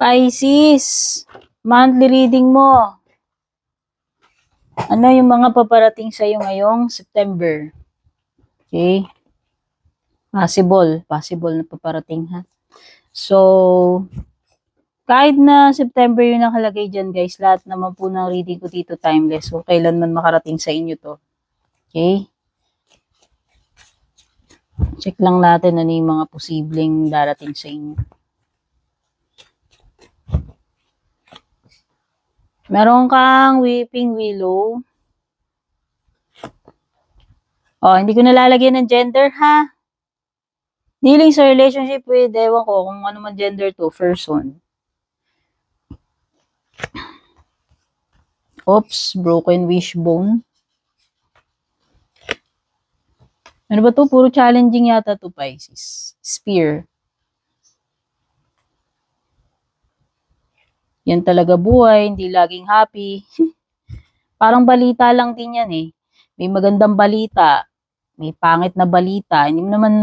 Pisces, monthly reading mo. Ano yung mga paparating sa'yo ngayong September? Okay? Possible na paparating ha. So, kahit na September yung nakalagay dyan guys, lahat naman po ng reading ko dito timeless. So, kailanman makarating sa inyo to. Okay? Check lang natin ano yung mga posibleng darating sa inyo. Meron kang weeping willow. Oh, hindi ko nalalagyan ng gender ha. Dealing sa relationship with, ewan ko kung ano man gender to, person. Oops, broken wishbone. Ano ba to? Puro challenging yata to, Pisces. Spear. Yan talaga buhay, hindi laging happy. Parang balita lang din yan eh. May magandang balita, may pangit na balita. Hindi mo naman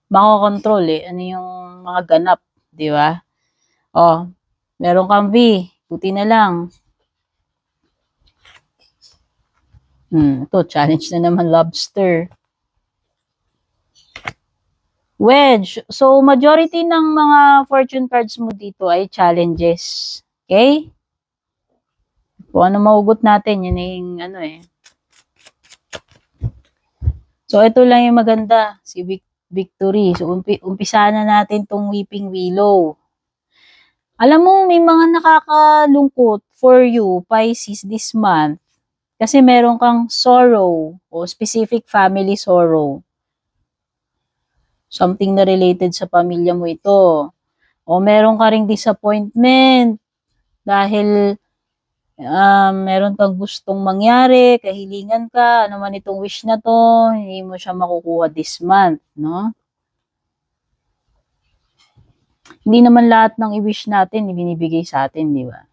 makokontrol eh. Ano yung mga ganap, di ba? Oh, meron kang V. Puti na lang. Ito, challenge na naman, lobster. Wedge. So, majority ng mga fortune cards mo dito ay challenges. Okay? Kung ano maugot natin, yun yung ano eh. So, ito lang yung maganda. Si Victory. So, umpisa na natin tong weeping willow. Alam mo, may mga nakakalungkot for you, Pisces, this month. Kasi meron kang sorrow o specific family sorrow. Something na related sa pamilya mo ito. O meron ka ring disappointment dahil meron kang gustong mangyari, kahilingan ka, ano man itong wish na to, hindi mo siya makukuha this month, no? Hindi naman lahat ng i-wish natin ibinibigay sa atin, di ba?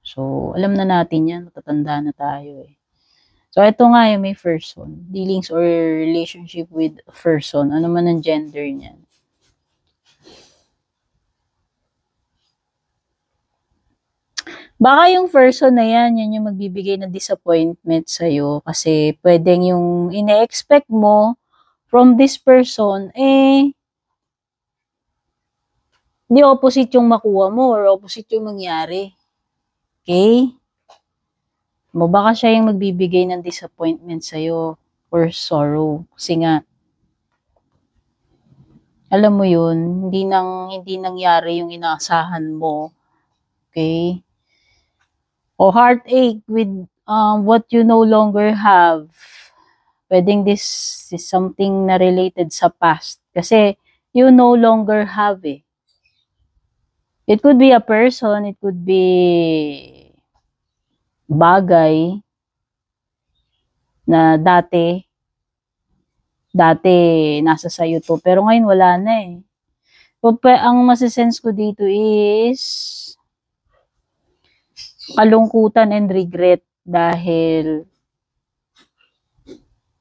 So, alam na natin yan, matatanda na tayo eh. So, ito nga yung may person. Dealings or relationship with a person. Ano man ang gender niyan. Baka yung person na yan yung magbibigay ng disappointment sa'yo. Kasi pwedeng yung ine-expect mo from this person, di opposite yung makuha mo or opposite yung mangyari. Okay? Baka siya yung magbibigay ng disappointment sa'yo or sorrow. Kasi nga, alam mo yun, hindi nangyari yung inaasahan mo. Okay? O heartache with what you no longer have. Pwedeng this is something na related sa past. Kasi you no longer have eh. It could be a person, it could be bagay na dati nasa sayo to. Pero ngayon wala na eh. So, ang masisense ko dito is kalungkutan and regret dahil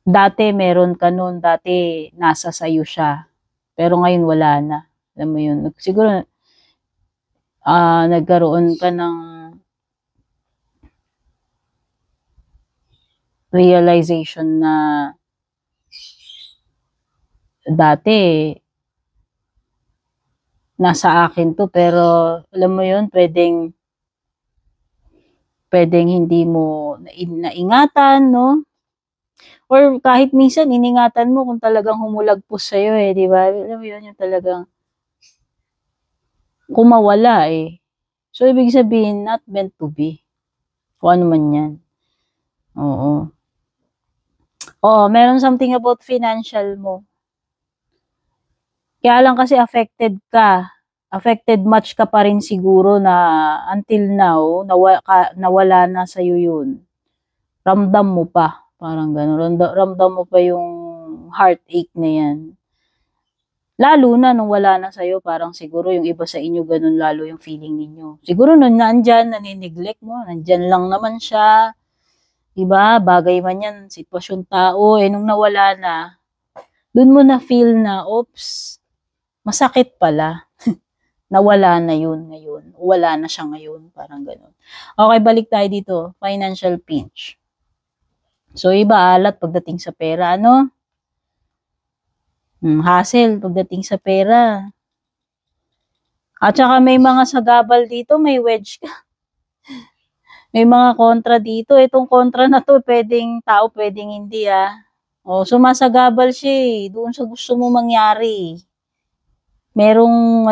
dati meron ka nun, dati nasa sayo siya. Pero ngayon wala na. Alam mo yun. Siguro nagkaroon ka ng realization na dati nasa akin to, pero alam mo yun, pwedeng hindi mo naingatan, no? Or kahit minsan iningatan mo kung talagang humulagpos sa'yo eh, di ba? Alam mo yun, yung talagang kumawala eh. So, ibig sabihin, not meant to be. Kung ano man yan. Oo. Oh, meron something about financial mo. Kaya lang kasi affected ka. Affected much ka pa rin siguro na until now, nawala na sa'yo yun. Ramdam mo pa. Parang gano'n. Ramdam mo pa yung heartache na yan. Lalo na nung wala na sa'yo, parang siguro yung iba sa inyo, ganun lalo yung feeling ninyo. Siguro nung nandyan, nanineglect mo, nandyan lang naman siya. Diba? Bagay man yan, sitwasyon tao. Nung nawala na, dun mo na feel na, oops, masakit pala. nawala na yun ngayon. Wala na siya ngayon. Parang ganun. Okay, balik tayo dito. Financial pinch. So, iba alat pagdating sa pera. Ano? Hassle pagdating sa pera. At saka may mga sagabal dito, may wedge ka. May mga kontra dito. Itong kontra na to, pwedeng tao, pwedeng hindi O, sumasagabal siya doon sa gusto mo mangyari. Merong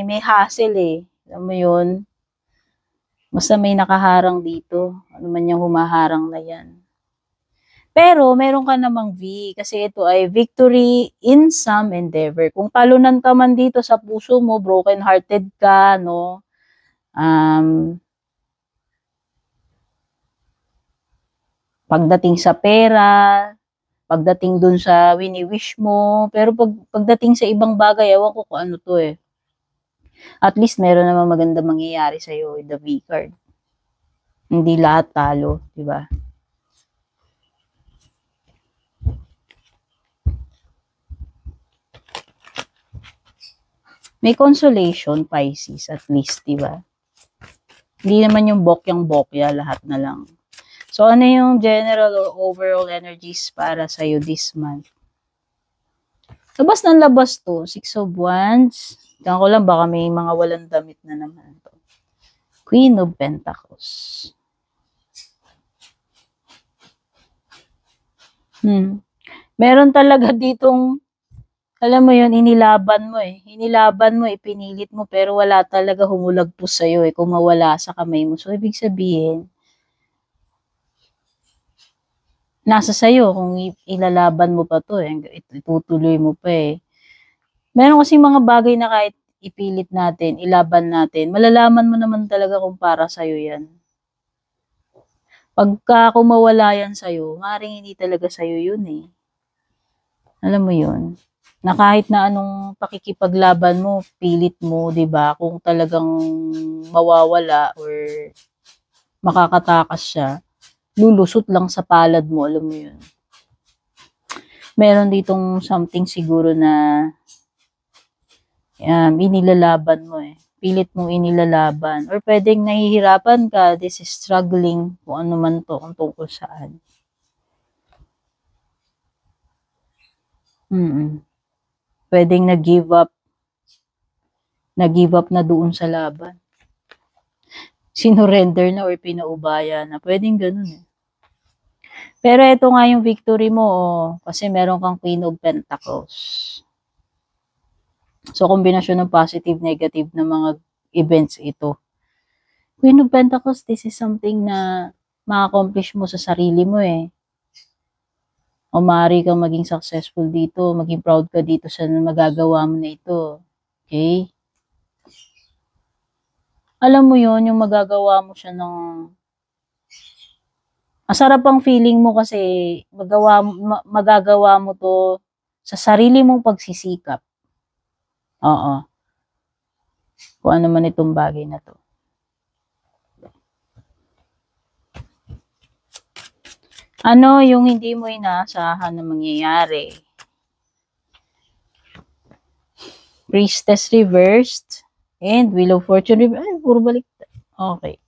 may hassle Alam mo yun? Basta may nakaharang dito. Ano man yung humaharang na yan. Pero, meron ka namang V. Kasi ito ay victory in some endeavor. Kung talunan ka man dito sa puso mo, broken-hearted ka, no? Pagdating sa pera, pagdating dun sa wini-wish mo, pero pagdating sa ibang bagay, ewan ko kung ano to At least meron naman maganda mangyayari sa'yo with the V card. Hindi lahat talo, di ba? May consolation, Pisces, at least, di ba? Hindi naman yung bokyang-bokya, lahat na lang. So, ano yung general or overall energies para sa'yo this month? Labas ng labas to. 6 of Wands. Tingnan ko lang, baka may mga walang damit na naman to. Queen of Pentacles. Meron talaga ditong, alam mo yun, inilaban mo Inilaban mo, ipinilit mo, pero wala talaga humulagpos sa'yo kung mawala sa kamay mo. So, ibig sabihin, nasa sa'yo kung ilalaban mo pa to itutuloy mo pa Meron kasi mga bagay na kahit ipilit natin, ilaban natin, malalaman mo naman talaga kung para sa'yo yan. Pagka kumawala yan sa'yo, maaaring hindi talaga sa'yo yun Alam mo yun? Na kahit na anong pakikipaglaban mo, pilit mo, 'di ba? Kung talagang mawawala or makakatakas siya, lulusot lang sa palad mo, alam mo 'yun. Meron ditong something siguro na inilalaban mo Pilit mong inilalaban. Or pwedeng nahihirapan ka, this is struggling, kung ano man to, kung tungkol saan. Pwedeng nag-give up na doon sa laban. Sinurrender na or pinaubaya na. Pwedeng ganun Pero ito nga yung victory mo kasi meron kang Queen of Pentacles. So, kombinasyon ng positive, negative na mga events ito. Queen of Pentacles, this is something na ma-accomplish mo sa sarili mo O maaari kang maging successful dito, maging proud ka dito sa magagawa mo na ito. Okay? Alam mo yon yung magagawa mo siya ng... Masarap ang feeling mo kasi magagawa mo to sa sarili mong pagsisikap. Oo. Kung ano man itong bagay na to. Ano yung hindi mo inaasahan na mangyayari? Priestess reversed and Wheel of Fortune reversed. Ay, puro balik. Okay.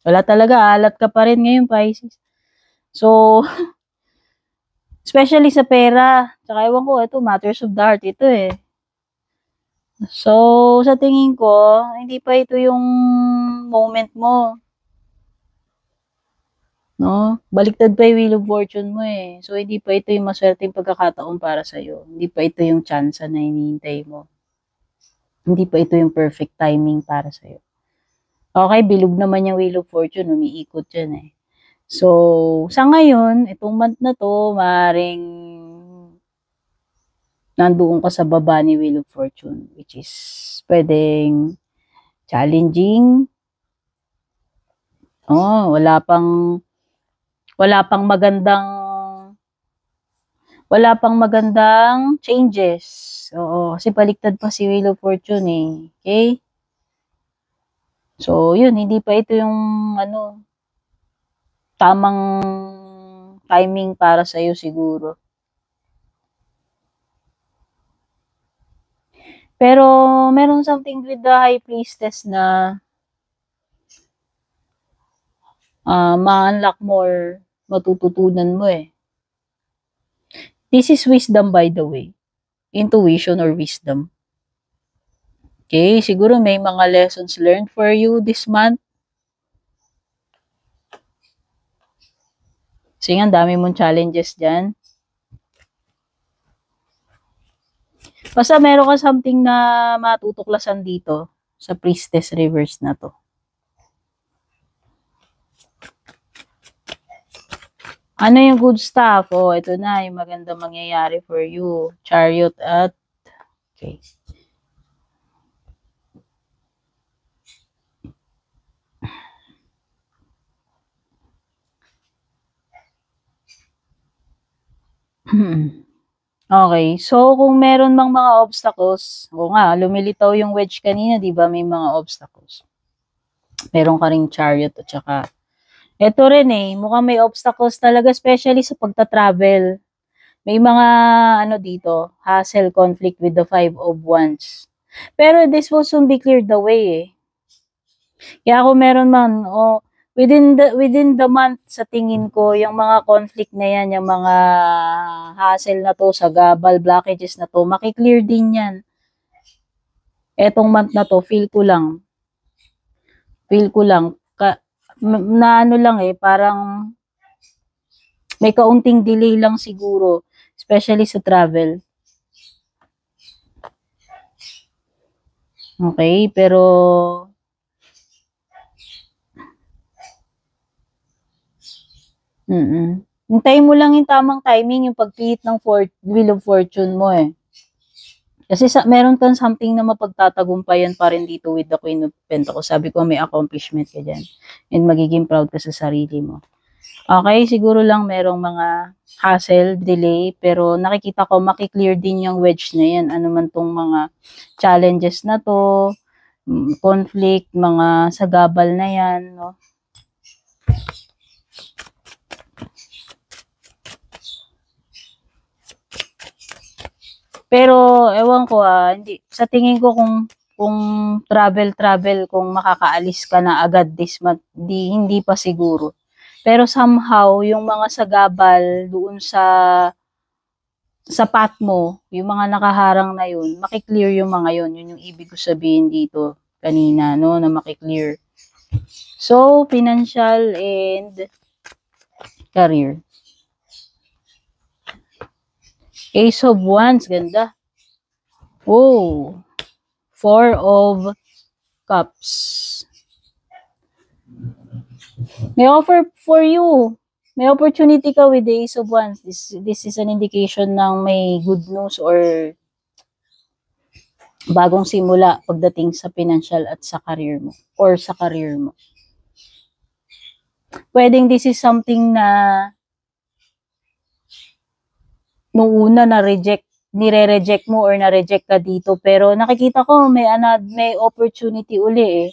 Wala talaga. Alat ka pa rin ngayon, Pisces. So, especially sa pera. Tsaka ewan ko, ito, matters of the heart. Ito So, sa tingin ko, hindi pa ito yung moment mo. No? Baliktad pa yung Wheel of Fortune mo So, hindi pa ito yung maswerteng pagkakataon para sa'yo. Hindi pa ito yung chance na hinihintay mo. Hindi pa ito yung perfect timing para sa'yo. Okay, bilog naman yung Wheel of Fortune. Umiikot yan So, sa ngayon, itong month na to, maaaring nandoon ka sa baba ni Wheel of Fortune, which is pwedeng challenging. Wala pang magandang changes. Oo, kasi baliktad pa si Wheel of Fortune Okay? So, yun, hindi pa ito yung tamang timing para sa'yo siguro. Pero, meron something with the High Priestess na ma-unlock more matututunan mo eh. This is wisdom by the way. Intuition or wisdom. Okay, siguro may mga lessons learned for you this month. Kasi nga, dami mong challenges dyan. Basta meron ka something na matutuklasan dito sa Priestess Reverse na to. Ano yung good stuff? Oh, ito na yung maganda mangyayari for you. Chariot at okay. Okay, so kung meron mang mga obstacles, o nga, lumilitaw yung wedge kanina, di ba? May mga obstacles. Meron ka ring chariot at saka ito rin eh, mukhang may obstacles talaga, especially sa pagta-travel. May mga, ano dito, hassle, conflict with the 5 of Wands. Pero this will soon be cleared away eh. Kaya kung meron man, within the month, sa tingin ko, yung mga conflict na yan, yung mga hassle na to, sagabal, blockages na to, makiklear din yan. Etong month na to, feel ko lang, na ano lang eh, parang may kaunting delay lang siguro, especially sa travel. Okay, pero hintayin mo lang yung tamang timing, yung pagpihit ng Wheel of Fortune mo eh. Kasi meron kang something na mapagtatagumpayan pa rin dito with the Queen of Pentacles. Sabi ko may accomplishment ka dyan. And magiging proud ka sa sarili mo. Okay, siguro lang merong mga hassle, delay, pero nakikita ko makiklear din yung wedge na yan. Ano man tong mga challenges na to, conflict, mga sagabal na yan, no? Pero ewan ko hindi sa tingin ko kung travel kung makakaalis ka na agad this month, hindi pa siguro. Pero somehow yung mga sagabal doon sa path mo, yung mga nakaharang na yun, makiklear yung mga yun. Yun yung ibig ko sabihin dito kanina, no, na makiklear. So, financial and career. Ace of Wands, ganda. Oh, 4 of Cups. May offer for you. May opportunity ka with the Ace of Wands. This is an indication ng may good news or bagong simula pagdating sa financial at sa career mo or sa career mo. Pwedeng this is something na nung una nire-reject mo or na-reject ka dito, pero nakikita ko may opportunity uli eh.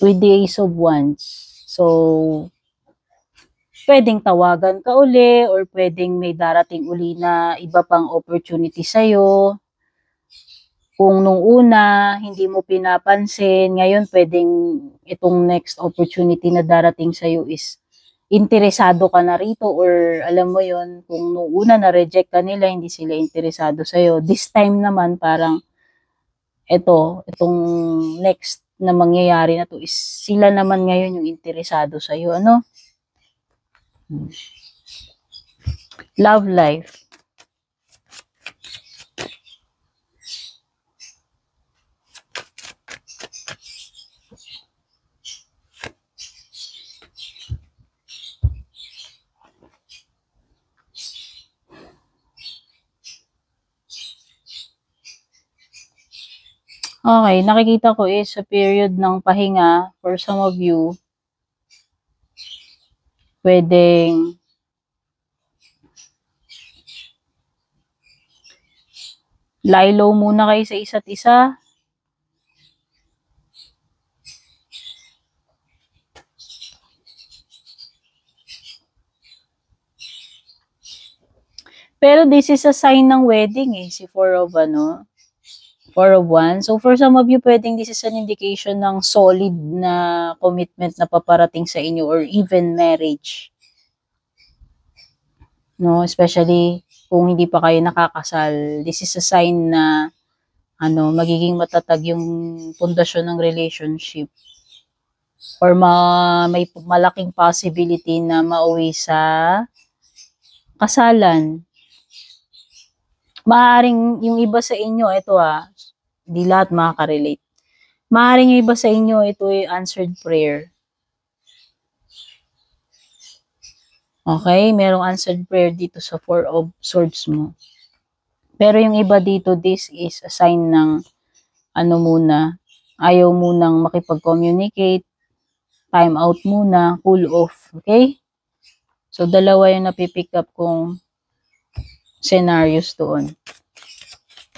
With the Ace of Wands. So, pwedeng tawagan ka uli or pwedeng may darating uli na iba pang opportunity sa'yo. Kung nung una, hindi mo pinapansin, ngayon pwedeng itong next opportunity na darating sa'yo is interesado ka na rito or alam mo yon kung nung una na-reject ka nila, hindi sila interesado sa'yo. This time naman parang itong next na mangyayari na to is sila naman ngayon yung interesado sa'yo. Ano? Love life. Okay, nakikita ko is sa period ng pahinga for some of you, pwedeng lie low muna kayo sa isa't isa. Pero this is a sign ng wedding eh, si Four of Wands. So for some of you, pwedeng this is an indication ng solid na commitment na paparating sa inyo or even marriage. No, especially kung hindi pa kayo nakakasal, this is a sign na magiging matatag yung pundasyon ng relationship or may malaking possibility na mauwi sa kasalan. Maaring yung iba sa inyo, ito di lahat makaka-relate. Maaring yung iba sa inyo, ito ay answered prayer. Okay? Merong answered prayer dito sa Four of Swords mo. Pero yung iba dito, this is a sign ng ayaw munang makipag-communicate, time out muna, cool off. Okay? So, dalawa yung napipick up kong scenarios doon.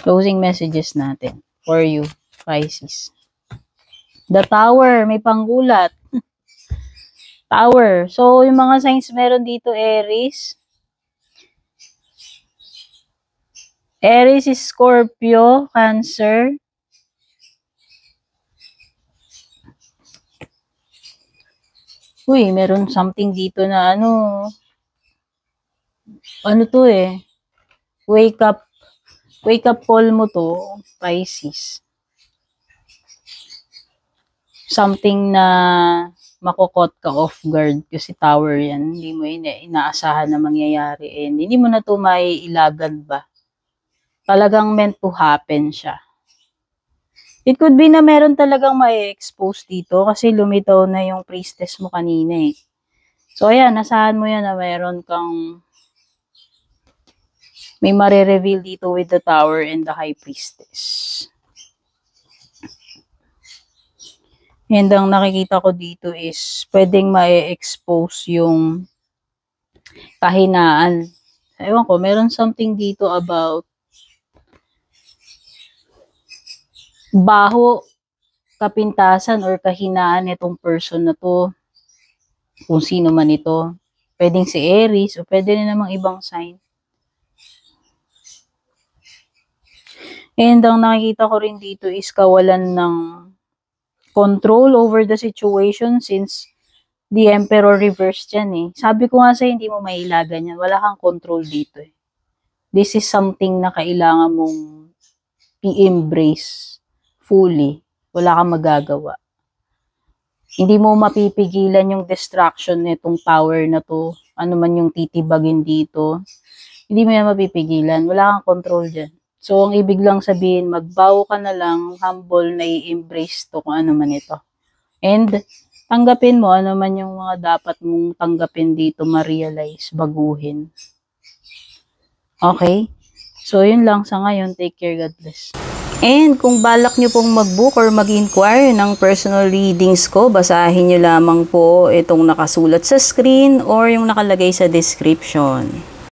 Closing messages natin for you, Pisces. The Tower, may panggulat. Tower. So, yung mga signs meron dito, Aries. Aries is Scorpio, Cancer. Uy, meron something dito na to eh. Wake up call mo to, Pisces. Something na makokot ka off guard kasi Tower yan. Hindi mo inaasahan na mangyayari. And hindi mo na to maiilagan ba? Talagang meant to happen siya. It could be na meron talagang ma-expose dito kasi lumitaw na yung priestess mo kanina eh. So ayan, nasahan mo yan na meron kang may mare-reveal dito with the Tower and the High Priestess. And ang nakikita ko dito is pwedeng ma-expose yung kahinaan. Ewan ko, meron something dito about baho, kapintasan, or kahinaan nitong person na to. Kung sino man ito. Pwedeng si Aries o pwede rin namang ibang sign. And ang nakikita ko rin dito is kawalan ng control over the situation since the Emperor reversed yan eh. Sabi ko nga sa'yo, hindi mo mailagan yan. Wala kang control dito eh. This is something na kailangan mong i-embrace fully. Wala kang magagawa. Hindi mo mapipigilan yung distraction nitong Tower na to. Ano man yung titibagin dito. Hindi mo yan mapipigilan. Wala kang control dyan. So, ang ibig lang sabihin, magbow ka na lang, humble, na i-embrace to kung ano man ito. And, tanggapin mo ano man yung mga dapat mong tanggapin dito, ma-realize, baguhin. Okay? So, yun lang sa ngayon. Take care. God bless. And kung balak nyo pong mag-book or mag-inquire ng personal readings ko, basahin nyo lamang po itong nakasulat sa screen or yung nakalagay sa description.